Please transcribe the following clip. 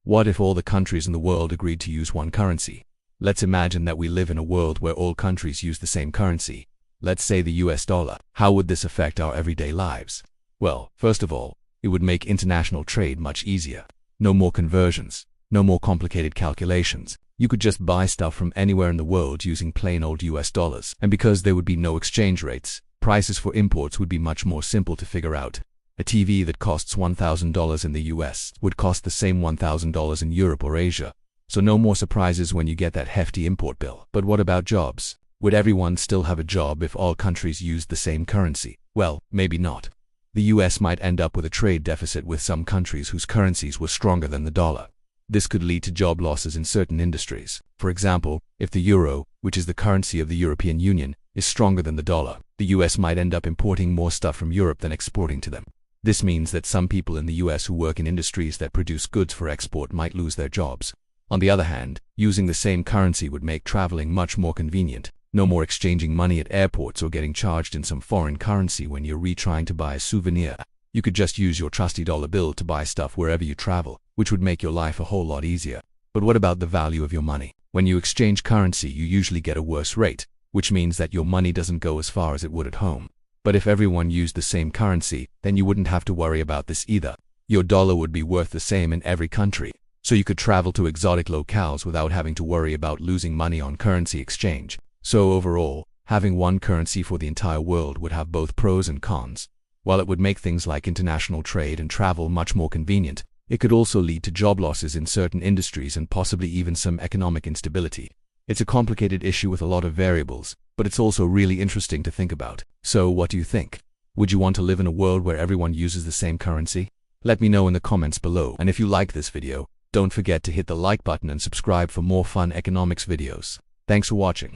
What if all the countries in the world agreed to use one currency? Let's imagine that we live in a world where all countries use the same currency. Let's say the US dollar. How would this affect our everyday lives? Well, first of all, it would make international trade much easier. No more conversions, no more complicated calculations. You could just buy stuff from anywhere in the world using plain old US dollars. And because there would be no exchange rates, prices for imports would be much more simple to figure out. A TV that costs $1,000 in the US would cost the same $1,000 in Europe or Asia. So no more surprises when you get that hefty import bill. But what about jobs? Would everyone still have a job if all countries used the same currency? Well, maybe not. The US might end up with a trade deficit with some countries whose currencies were stronger than the dollar. This could lead to job losses in certain industries. For example, if the euro, which is the currency of the European Union, is stronger than the dollar, the US might end up importing more stuff from Europe than exporting to them. This means that some people in the US who work in industries that produce goods for export might lose their jobs. On the other hand, using the same currency would make traveling much more convenient. No more exchanging money at airports or getting charged in some foreign currency when you're trying to buy a souvenir. You could just use your trusty dollar bill to buy stuff wherever you travel, which would make your life a whole lot easier. But what about the value of your money? When you exchange currency, you usually get a worse rate, which means that your money doesn't go as far as it would at home. But if everyone used the same currency, then you wouldn't have to worry about this either. Your dollar would be worth the same in every country, so you could travel to exotic locales without having to worry about losing money on currency exchange. So overall, having one currency for the entire world would have both pros and cons. While it would make things like international trade and travel much more convenient, it could also lead to job losses in certain industries and possibly even some economic instability. It's a complicated issue with a lot of variables, but it's also really interesting to think about. So what do you think? Would you want to live in a world where everyone uses the same currency? Let me know in the comments below. And if you like this video, don't forget to hit the like button and subscribe for more fun economics videos. Thanks for watching.